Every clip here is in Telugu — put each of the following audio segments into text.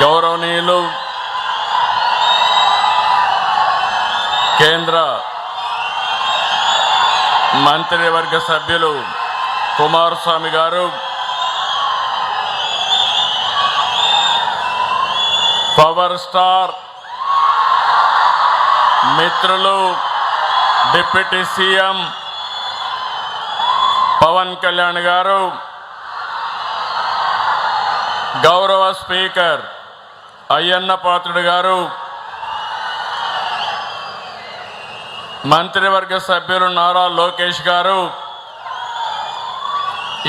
గౌరవనీయులు కేంద్ర మంత్రివర్గ సభ్యులు కుమారస్వామి గారు, పవర్ స్టార్ మిత్రులు డిప్యూటీ సీఎం పవన్ కళ్యాణ్ గారు, గౌరవ స్పీకర్ అయ్యన్న పాత్రుడు గారు, మంత్రివర్గ సభ్యులు నారా లోకేష్ గారు,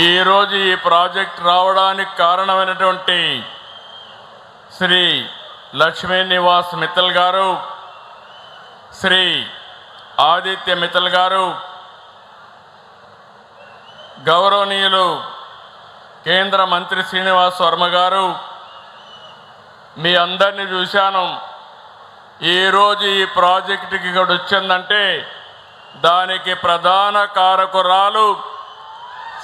ఈరోజు ఈ ప్రాజెక్ట్ రావడానికి కారణమైనటువంటి శ్రీ లక్ష్మీ నివాస్ మిత్తల్ గారు, శ్రీ ఆదిత్య మిత్తల్ గారు, గౌరవనీయులు కేంద్ర మంత్రి శ్రీనివాస్ వర్మ గారు, మీ అందరినీ చూశాను. ఈరోజు ఈ ప్రాజెక్టుకి ఇక్కడ వచ్చిందంటే దానికి ప్రధాన కారకురాలు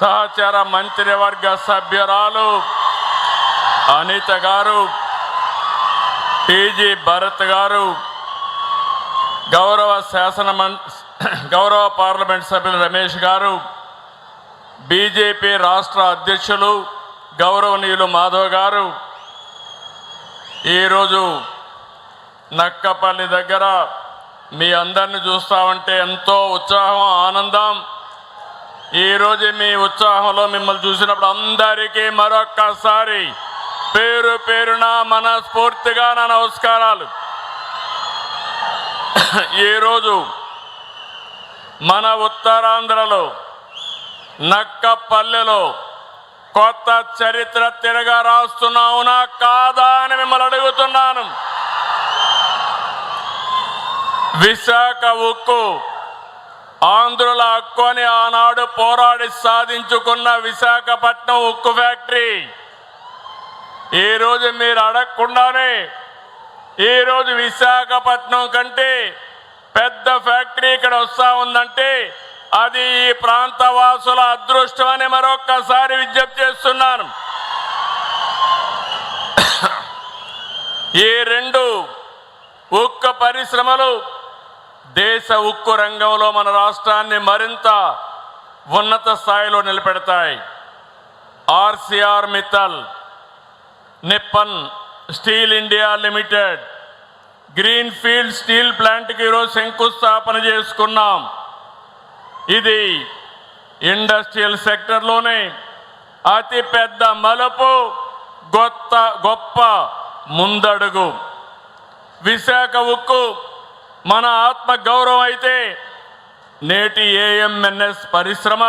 సహచర మంత్రివర్గ సభ్యురాలు అనిత గారు, టీజీ భరత్ గారు, గౌరవ పార్లమెంట్ సభ్యులు రమేష్ గారు, బీజేపీ రాష్ట్ర అధ్యక్షులు గౌరవనీయులు మాధవ్ గారు, ఈరోజు నక్కపల్లి దగ్గర మీ అందరిని చూస్తామంటే ఎంతో ఉత్సాహం, ఆనందం. ఈరోజు మీ ఉత్సాహంలో మిమ్మల్ని చూసినప్పుడు అందరికీ మరొక్కసారి పేరు పేరున మనస్ఫూర్తిగా నా నమస్కారాలు. ఈరోజు మన ఉత్తరాంధ్రలో నక్కపల్లెలో కొత్త చరిత్ర తిరగా రాస్తున్నావునా కాదా అని మిమ్మల్ని అడుగుతున్నాను. విశాఖ ఉక్కు ఆంధ్రుల హక్కు అని ఆనాడు పోరాడి సాధించుకున్న విశాఖపట్నం ఉక్కు ఫ్యాక్టరీ ఈరోజు మీరు అడగకుండానే ఈరోజు విశాఖపట్నం కంటే పెద్ద ఫ్యాక్టరీ ఇక్కడ వస్తా ఉందంటే అది ఈ ప్రాంత వాసుల అదృష్టం అని మరొక్కసారి విజ్ఞప్తి చేస్తున్నాను. ఈ రెండు ఉక్కు పరిశ్రమలు దేశ ఉక్కు రంగంలో మన రాష్ట్రాన్ని మరింత ఉన్నత స్థాయిలో నిలబెడతాయి. Arcelor Mittal, Nippon Steel India Limited green field steel ప్లాంట్కి ఈరోజు శంకుస్థాపన చేసుకున్నాం. ఇది ఇండస్ట్రియల్ సెక్టర్లోనే అతి పెద్ద మలుపు, గొప్ప ముందడుగు. విశాఖ ఉక్కు మన ఆత్మ గౌరవం అయితే నేటి ఏఎంఎన్ఎస్ పరిశ్రమ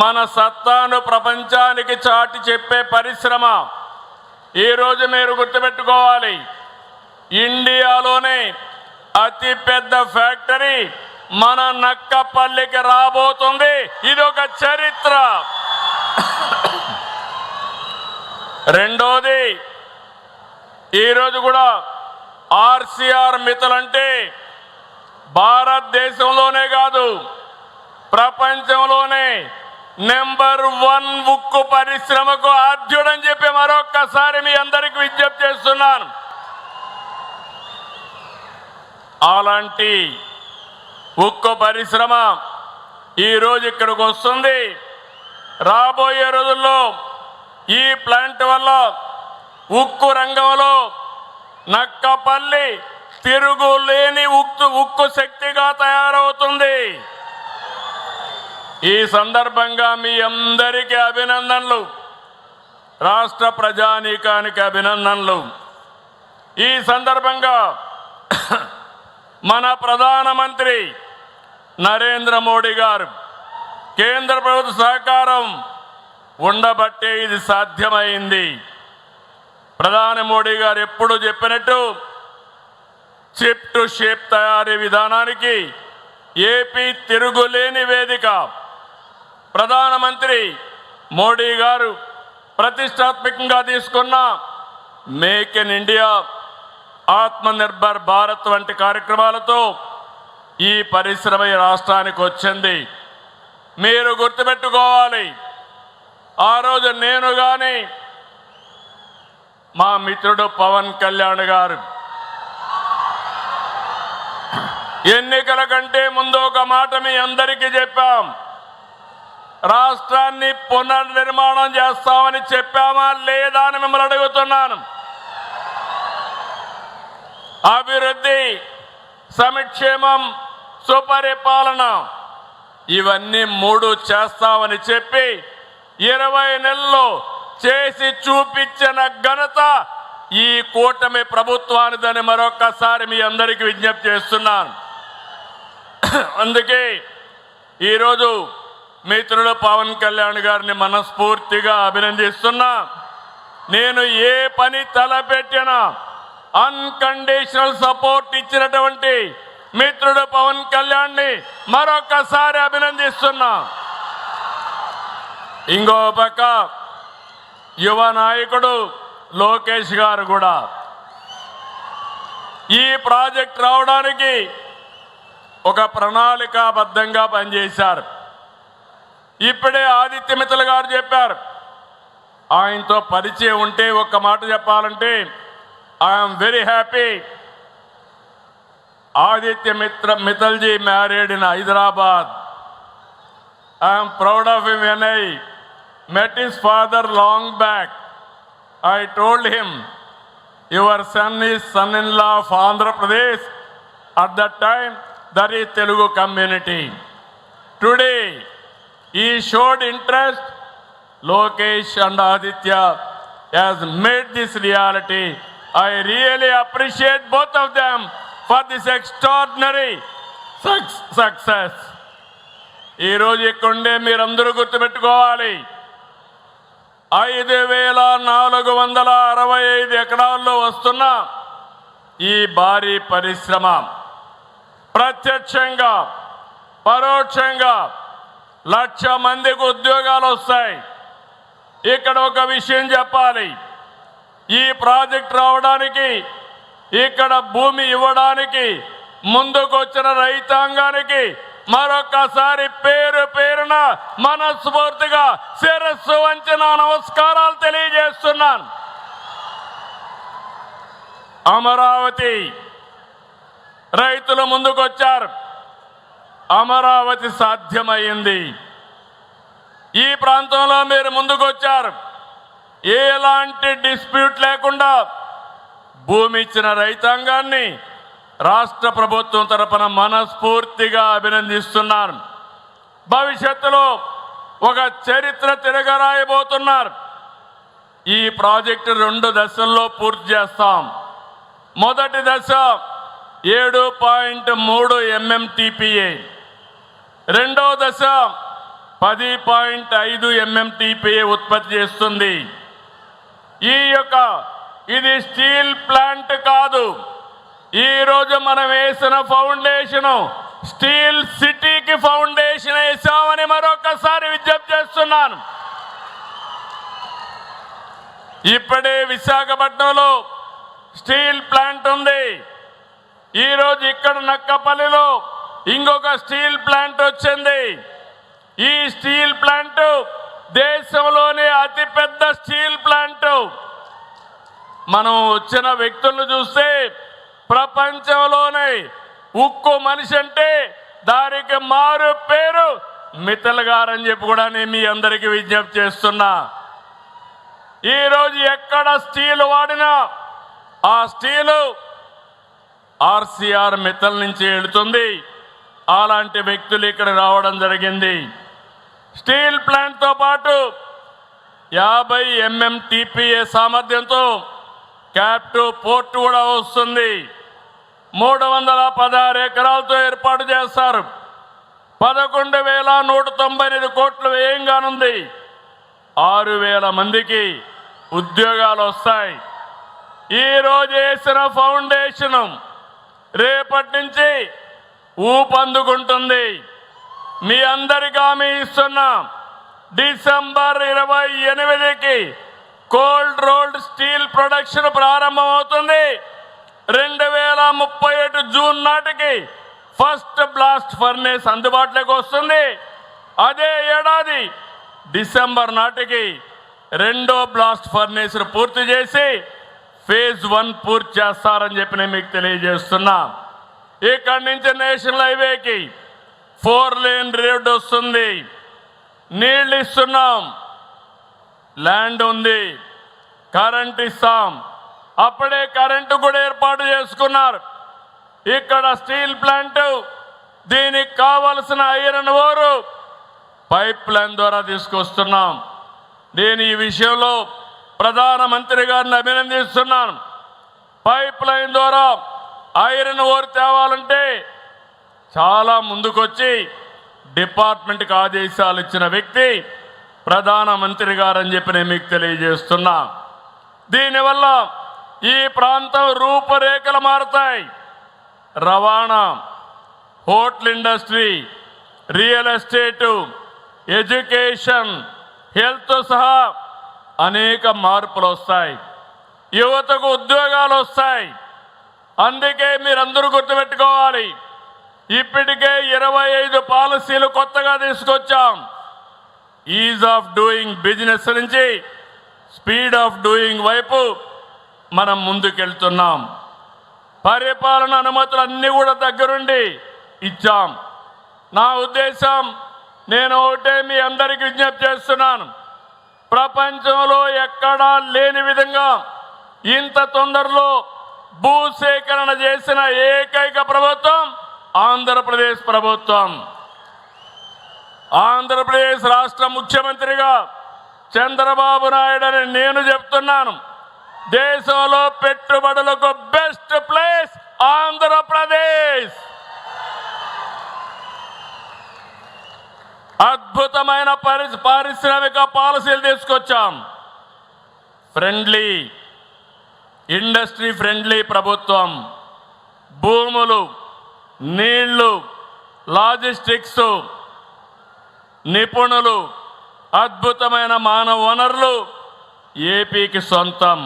మన సత్తాను ప్రపంచానికి చాటి చెప్పే పరిశ్రమ. ఈరోజు మీరు గుర్తుపెట్టుకోవాలి, ఇండియాలోనే అతి పెద్ద ఫ్యాక్టరీ మన నక్కపల్లికి రాబోతుంది. ఇది ఒక చరిత్ర. రెండోది, ఈరోజు కూడా ఆర్సీఆర్ మిత్తల్ అంటే భారతదేశంలోనే కాదు ప్రపంచంలోనే #1 ఉక్కు పరిశ్రమకు ఆద్యుడని చెప్పి మరొక్కసారి మీ అందరికీ విజ్ఞప్తి చేస్తున్నాను. అలాంటి ఉక్కు పరిశ్రమ ఈరోజు ఇక్కడికి వస్తుంది. రాబోయే రోజుల్లో ఈ ప్లాంట్ వల్ల ఉక్కు రంగంలో నక్కపల్లి తిరుగులేని ఉక్కు శక్తిగా తయారవుతుంది. ఈ సందర్భంగా మీ అందరికీ అభినందనలు, రాష్ట్ర ప్రజానీకానికి అభినందనలు. ఈ సందర్భంగా మన ప్రధానమంత్రి నరేంద్ర మోడీ గారు కేంద్ర ప్రభుత్వ సహకారం ఉండబట్టే ఇది సాధ్యమైంది. ప్రధాని మోడీ గారు ఎప్పుడు చెప్పినట్టు చిప్ టు షేప్ తయారీ విధానానికి ఏపీ తిరుగులేని వేదిక. ప్రధానమంత్రి మోడీ గారు ప్రతిష్టాత్మకంగా తీసుకున్న make in India, Atmanirbhar Bharat వంటి కార్యక్రమాలతో ఈ పరిశ్రమ ఈ రాష్ట్రానికి వచ్చింది. మీరు గుర్తుపెట్టుకోవాలి, ఆ రోజు నేను కానీ మా మిత్రుడు పవన్ కళ్యాణ్ గారు ఎన్నికల కంటే ముందు ఒక మాట మీ అందరికీ చెప్పాం. రాష్ట్రాన్ని పునర్నిర్మాణం చేస్తామని చెప్పామా లేదా అని మిమ్మల్ని అడుగుతున్నాను. అభివృద్ధి, సంక్షేమం, సుపరిపాలన ఇవన్నీ 3 చేస్తామని చెప్పి 20 నెలల్లో చేసి చూపించిన ఘనత ఈ కూటమి ప్రభుత్వానిదని మరొక్కసారి మీ అందరికీ విజ్ఞప్తి చేస్తున్నాను. అందుకే ఈరోజు మిత్రుడు పవన్ కళ్యాణ్ గారిని మనస్ఫూర్తిగా అభినందిస్తున్నా. నేను ఏ పని తలపెట్టినా అన్కండిషనల్ సపోర్ట్ ఇచ్చినటువంటి మిత్రుడు పవన్ కళ్యాణ్ని మరొకసారి అభినందిస్తున్నా. ఇంకో పక్క యువ నాయకుడు లోకేష్ గారు కూడా ఈ ప్రాజెక్ట్ రావడానికి ఒక ప్రణాళికాబద్ధంగా పనిచేశారు. ఇప్పుడే ఆదిత్య మిత్తల్ గారు చెప్పారు. ఆయనతో పరిచయం ఉంటే ఒక్క మాట చెప్పాలంటే I'm very happy. Aditya Mittalji married in Hyderabad. I'm proud of him. When I met his father long back, I told him, your son is son-in-law of Andhra Pradesh. At that time, that is Telugu community. Today, he showed interest. Lokesh and Aditya has made this reality. I really appreciate both of them for this extraordinary success. ఈ రోజు ఇక్కడే మీరందరూ గుర్తుపెట్టుకోవాలి. 5,465 ఎకరాల్లో వస్తున్న ఈ భారీ పరిశ్రమ ప్రత్యక్షంగా పరోక్షంగా 1,00,000 మందికి ఉద్యోగాలు వస్తాయి. ఇక్కడ ఒక విషయం చెప్పాలి. ఈ ప్రాజెక్ట్ రావడానికి, ఇక్కడ భూమి ఇవ్వడానికి ముందుకు వచ్చిన రైతాంగానికి మరొకసారి పేరు పేరున మనస్ఫూర్తిగా శిరస్సు వంచిన నమస్కారాలు తెలియజేస్తున్నాను. అమరావతి రైతులు ముందుకొచ్చారు. అమరావతి సాధ్యమైంది. ఈ ప్రాంతంలో మీరు ముందుకొచ్చారు. ఎలాంటి డిస్ప్యూట్ లేకుండా భూమి ఇచ్చిన రైతాంగాన్ని రాష్ట్ర ప్రభుత్వం తరపున మనస్ఫూర్తిగా అభినందిస్తున్నారు. భవిష్యత్తులో ఒక చరిత్ర తిరగరాయబోతున్నారు. ఈ ప్రాజెక్టు 2 దశల్లో పూర్తి చేస్తాం. మొదటి దశ 7.3 MMTPA, రెండో దశ 10.5 MMTPA ఉత్పత్తి చేస్తుంది. ఇది స్టీల్ ప్లాంట్ కాదు. ఈ రోజు మనం వేసిన ఫౌండేషన్ స్టీల్ సిటీకి ఫౌండేషన్ వేసామని మరొకసారి విజ్ఞప్తి చేస్తున్నాను. ఇప్పుడే విశాఖపట్నంలో స్టీల్ ప్లాంట్ ఉంది. ఈరోజు ఇక్కడ నక్కపల్లిలో ఇంకొక స్టీల్ ప్లాంట్ వచ్చింది. ఈ స్టీల్ ప్లాంట్ దేశంలోనే అతిపెద్ద స్టీల్ ప్లాంట్. మనం వచ్చిన వ్యక్తులను చూస్తే ప్రపంచంలోనే ఉక్కు మనిషి అంటే దానికి మారు పేరు మిత్తల్ గారని చెప్పి కూడా నేను మీ అందరికీ విజ్ఞప్తి చేస్తున్నా. ఈరోజు ఎక్కడ స్టీల్ వాడినా ఆ స్టీలు ఆర్సీఆర్ మిత్తల్ నుంచి వెళుతుంది. అలాంటి వ్యక్తులు ఇక్కడ రావడం జరిగింది. స్టీల్ ప్లాంట్తో పాటు 50 MMTPA సామర్థ్యంతో క్యాప్టివ్ పోర్ట్ కూడా వస్తుంది. 316 ఎకరాలతో ఏర్పాటు చేస్తారు. 11,198 కోట్ల వ్యయం కానుంది. 6,000 మందికి ఉద్యోగాలు వస్తాయి. ఈరోజు వేసిన ఫౌండేషన్ రేపటి నుంచి ఊపందుకుంటుంది. మీ అందరికీ హామీ ఇస్తున్నా, డిసెంబర్ 28కి కోల్డ్ రోల్డ్ స్టీల్ ప్రొడక్షన్ ప్రారంభమవుతుంది. 2037 జూన్ నాటికి ఫస్ట్ బ్లాస్ట్ ఫర్నేస్ అందుబాటులోకి వస్తుంది. అదే ఏడాది డిసెంబర్ నాటికి రెండో బ్లాస్ట్ ఫర్నేస్ పూర్తి చేసి ఫేజ్ 1 పూర్తి చేస్తారని చెప్పి నేను మీకు తెలియజేస్తున్నా. ఇక్కడి నుంచి నేషనల్ హైవేకి 4 లేన్ రోడ్ వస్తుంది. నీళ్ళు ఇస్తున్నాం, ల్యాండ్ ఉంది, కరెంట్ ఇస్తాం. అప్పుడే కరెంటు కూడా ఏర్పాటు చేసుకున్నారు. ఇక్కడ స్టీల్ ప్లాంట్, దీనికి కావలసిన ఐరన్ ఓరు పైప్ లైన్ ద్వారా తీసుకొస్తున్నాం. నేను ఈ విషయంలో ప్రధానమంత్రి గారిని అభినందిస్తున్నాను. పైప్ లైన్ ద్వారా ఐరన్ ఓర్ తేవాలంటే చాలా ముందుకొచ్చి డిపార్ట్మెంట్కి ఆదేశాలు ఇచ్చిన వ్యక్తి ప్రధానమంత్రి గారు అని చెప్పి నేను మీకు తెలియజేస్తున్నా. దీనివల్ల ఈ ప్రాంతం రూపురేఖలు మారుతాయి. రవాణా, hotel industry, real estate, education, health సహా అనేక మార్పులు వస్తాయి. యువతకు ఉద్యోగాలు వస్తాయి. అందుకే మీరందరూ గుర్తుపెట్టుకోవాలి, ఇప్పటికే 25 పాలసీలు కొత్తగా తీసుకొచ్చాం. ఈజ్ ఆఫ్ డూయింగ్ బిజినెస్ నుంచి స్పీడ్ ఆఫ్ డూయింగ్ వైపు మనం ముందుకెళ్తున్నాం. పరిపాలన అనుమతులు అన్నీ కూడా దగ్గరుండి ఇచ్చాం. నా ఉద్దేశం, నేను ఒకటే మీ అందరికీ విజ్ఞప్తి చేస్తున్నాను, ప్రపంచంలో ఎక్కడా లేని విధంగా ఇంత తొందరలో భూసేకరణ చేసిన ఏకైక ప్రభుత్వం ఆంధ్రప్రదేశ్ ప్రభుత్వం. ఆంధ్రప్రదేశ్ రాష్ట్ర ముఖ్యమంత్రిగా చంద్రబాబు నాయుడు అని నేను చెప్తున్నాను. దేశంలో పెట్టుబడులకు బెస్ట్ ప్లేస్ ఆంధ్రప్రదేశ్. అద్భుతమైన పారిశ్రామిక పాలసీలు తీసుకొచ్చాం. ఫ్రెండ్లీ, ఇండస్ట్రీ ఫ్రెండ్లీ ప్రభుత్వం. భూములు, నీళ్లు, లాజిస్టిక్స్, నిపుణులు, అద్భుతమైన మానవ వనరులు ఏపీకి సొంతం.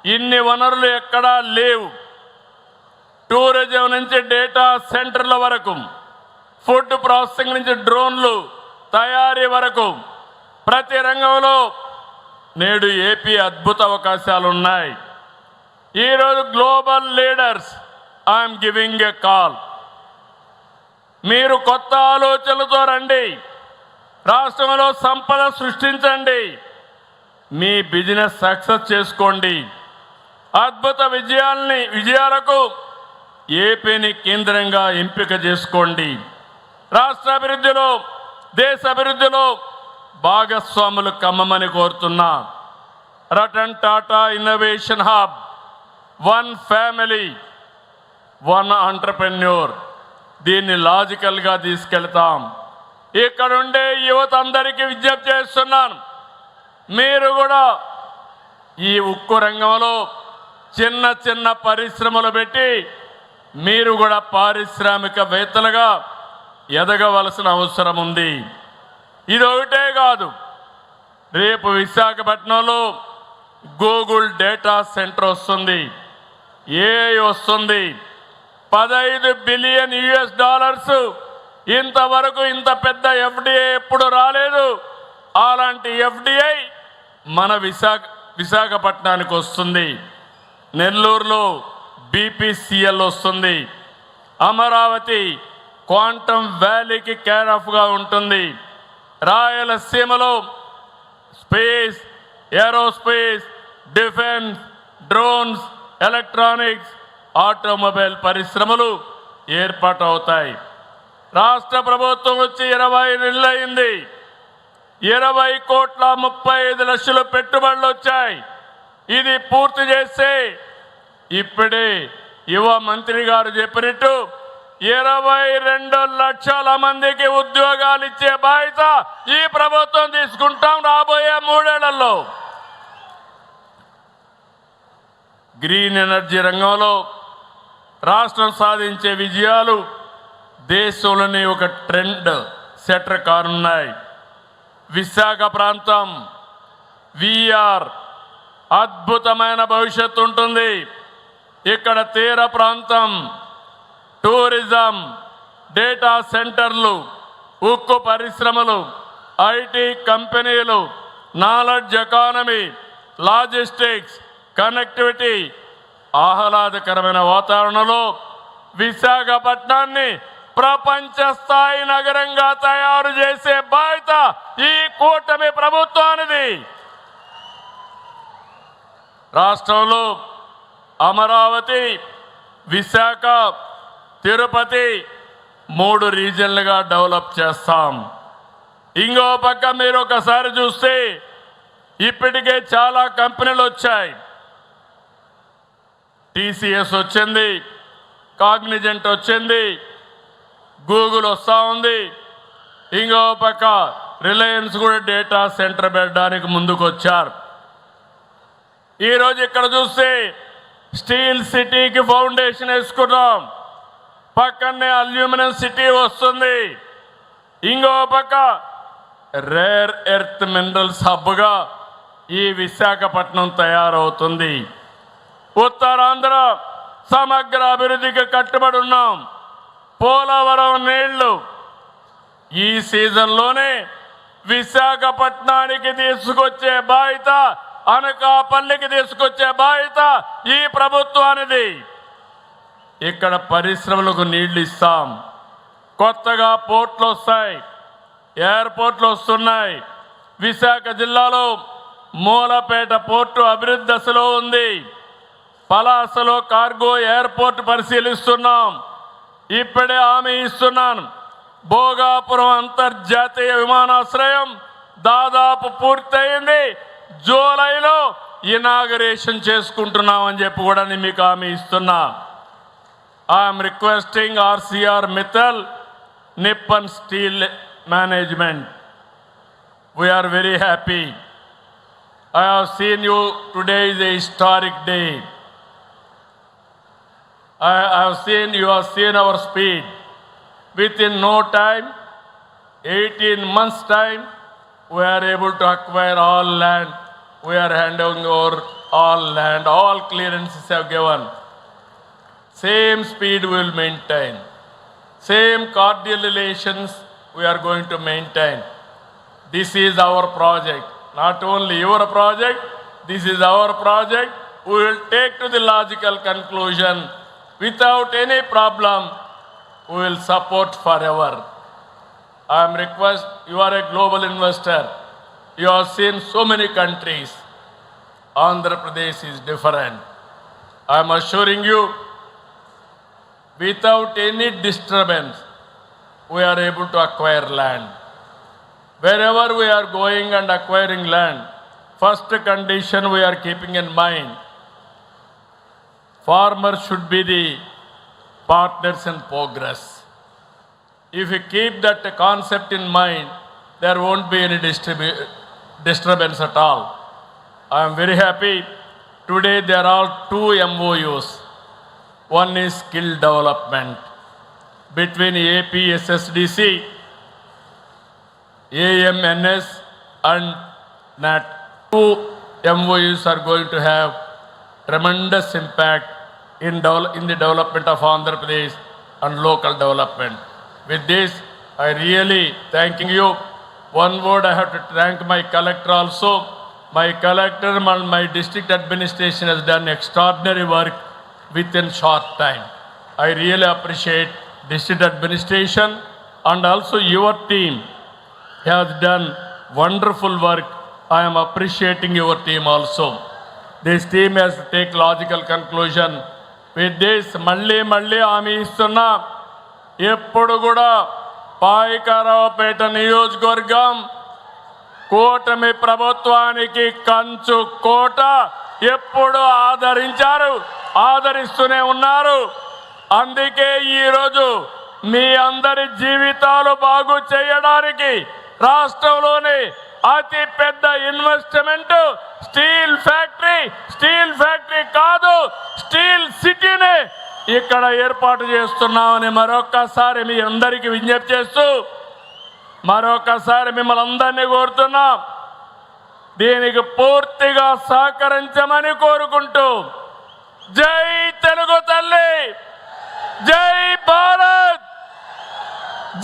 ఇన్ని వనరులు ఎక్కడా లేవు. టూరిజం నుంచి డేటా సెంటర్ల వరకు, ఫుడ్ ప్రాసెసింగ్ నుంచి డ్రోన్లు తయారీ వరకు ప్రతి రంగంలో నేడు ఏపీ అద్భుత అవకాశాలు ఉన్నాయి. ఈరోజు global leaders, I'm giving a call. మీరు కొత్త ఆలోచనలతో రండి, రాష్ట్రంలో సంపద సృష్టించండి, మీ బిజినెస్ సక్సెస్ చేసుకోండి. అద్భుత విజయాలకు ఏపీని కేంద్రంగా ఎంపిక చేసుకోండి. రాష్ట్ర అభివృద్ధిలో, దేశ అభివృద్ధిలో భాగస్వాములు కమ్మమని కోరుతున్నా. Ratan Tata innovation hub, 1 family 1 entrepreneur, దీన్ని లాజికల్గా తీసుకెళ్తాం. ఇక్కడుండే యువత అందరికీ విజ్ఞప్తి చేస్తున్నాను, మీరు కూడా ఈ ఉక్కు రంగంలో చిన్న చిన్న పరిశ్రమలు పెట్టి మీరు కూడా పారిశ్రామికవేత్తలుగా ఎదగవలసిన అవసరం ఉంది. ఇది ఒకటే కాదు, రేపు విశాఖపట్నంలో గూగుల్ డేటా సెంటర్ వస్తుంది, ఏఐ వస్తుంది. $15 బిలియన్ ఇంతవరకు ఇంత పెద్ద ఎఫ్డిఐ ఎప్పుడు రాలేదు. అలాంటి ఎఫ్డిఐ మన విశాఖపట్నానికి వస్తుంది. నెల్లూరులో బీపీసీఎల్ వస్తుంది. అమరావతి క్వాంటమ్ వ్యాలీకి కేర్ ఆఫ్గా ఉంటుంది. రాయలసీమలో space, aerospace, defence, drones, electronics, automobile పరిశ్రమలు ఏర్పాటు అవుతాయి. రాష్ట్ర ప్రభుత్వం వచ్చి 20 నెలలు అయింది. 20,35,00,000 పెట్టుబడులు వచ్చాయి. ఇది పూర్తి చేస్తే ఇప్పుడే యువ మంత్రి గారు చెప్పినట్టు 22 లక్షల మందికి ఉద్యోగాలు ఇచ్చే బాధ్యత ఈ ప్రభుత్వం తీసుకుంటాం రాబోయే 3 ఏళ్లలో. గ్రీన్ ఎనర్జీ రంగంలో రాష్ట్రం సాధించే విజయాలు దేశంలోని ఒక ట్రెండ్ సెటర్ కానున్నాయి. విశాఖ ప్రాంతం విఆర్ అద్భుతమైన భవిష్యత్తు ఉంటుంది. ఇక్కడ తీర ప్రాంతం, టూరిజం, డేటా సెంటర్లు, ఉక్కు పరిశ్రమలు, ఐటీ కంపెనీలు, నాలెడ్జ్ ఎకానమీ, లాజిస్టిక్స్, కనెక్టివిటీ, ఆహ్లాదకరమైన వాతావరణంలో విశాఖపట్నాన్ని ప్రపంచ స్థాయి నగరంగా తయారు చేసే బాధ్యత ఈ కూటమి ప్రభుత్వానిది. రాష్ట్రంలో అమరావతి, విశాఖ, తిరుపతి 3 రీజన్లుగా డెవలప్ చేస్తాం. ఇంకో పక్క మీరు ఒకసారి చూస్తే ఇప్పటికే చాలా కంపెనీలు వచ్చాయి. టీసీఎస్ వచ్చింది, కాగ్నిజెంట్ వచ్చింది, గూగుల్ వస్తూ ఉంది. ఇంకో పక్క రిలయన్స్ కూడా డేటా సెంటర్ పెట్టడానికి ముందుకు వచ్చారు. ఈరోజు ఇక్కడ చూస్తే స్టీల్ సిటీకి ఫౌండేషన్ వేసుకున్నాం. పక్కనే అల్యూమినియం సిటీ వస్తుంది. ఇంకో పక్క రేర్ ఎర్త్ మినరల్స్ హబ్గా ఈ విశాఖపట్నం తయారవుతుంది. ఉత్తరాంధ్ర సమగ్ర అభివృద్ధికి కట్టుబడి ఉన్నాం. పోలవరం నీళ్లు ఈ సీజన్లోనే విశాఖపట్నానికి తీసుకొచ్చే బాధ్యత, అనకాపల్లికి తీసుకొచ్చే బాధ్యత ఈ ప్రభుత్వానిది. ఇక్కడ పరిశ్రమలకు నీళ్లు ఇస్తాం. కొత్తగా పోర్ట్లు వస్తాయి, ఎయిర్పోర్ట్లు వస్తున్నాయి. విశాఖ జిల్లాలో మూలపేట పోర్టు అభివృద్ధి దశలో ఉంది. పలాసలో కార్గో ఎయిర్పోర్ట్ పరిశీలిస్తున్నాం. ఇప్పుడే హామీ ఇస్తున్నాను, భోగాపురం అంతర్జాతీయ విమానాశ్రయం దాదాపు పూర్తయింది. జూలైలో ఇనాగరేషన్ చేసుకుంటున్నామని చెప్పి కూడా నేను మీకు హామీ ఇస్తున్నా. I'm requesting RCR Mittal, Nippon Steel Management. We are very happy. I have seen you. Today is a historic day. I have seen, you have seen our speed. Within no time, 18 months time, we are able to acquire all land. We are handing over all land, all clearances have given. Same speed we will maintain. Same cordial relations we are going to maintain. This is our project. Not only your project, this is our project. We will take to the logical conclusion without any problem. We will support forever. I am request, you are a global investor. You have seen so many countries. Andhra Pradesh is different. I am assuring you, without any disturbance, we are able to acquire land. Wherever we are going and acquiring land, first condition we are keeping in mind, farmers should be the partners in progress. If you keep that concept in mind, there won't be any disturbance at all. I am very happy. Today there are 2 MOUs. One is skill development between AP, SSDC, AMNS and NAT. 2 MOUs are going to have tremendous impact in the development of Andhra Pradesh and local development. With this, I really thanking you. One word I have to thank my collector also. My collector and my district administration has done extraordinary work within short time. I really appreciate district administration and also your team has done wonderful work. I am appreciating your team also. This team has to take logical conclusion. With this, మళ్ళీ హామీ ఇస్తున్నా, ఎప్పుడు కూడా పాయకరావుపేట నియోజకవర్గం కూటమి ప్రభుత్వానికి కంచు కోట. ఎప్పుడు ఆదరించారు, ఆదరిస్తూనే ఉన్నారు. అందుకే ఈరోజు మీ అందరి జీవితాలు బాగు చేయడానికి రాష్ట్రంలోని అతి పెద్ద ఇన్వెస్ట్మెంట్ స్టీల్ ఫ్యాక్టరీ కాదు, స్టీల్ సిటీని ఇక్కడ ఏర్పాటు చేస్తున్నామని మరొక్కసారి మీ అందరికీ విజ్ఞప్తి చేస్తూ, మరొకసారి మిమ్మల్ని అందరినీ కోరుతున్నాం, దీనికి పూర్తిగా సహకరించమని కోరుకుంటూ, జై తెలుగు తల్లి, జై భారత్,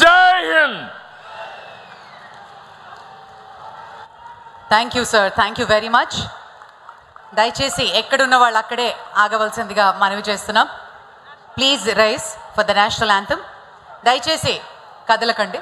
జై Hind. Thank you, sir. Thank you very much. దయచేసి ఎక్కడున్న వాళ్ళు అక్కడే ఆగవలసిందిగా మనవి చేస్తున్నాం. Please rice for the national anthem. దయచేసి కదలకండి.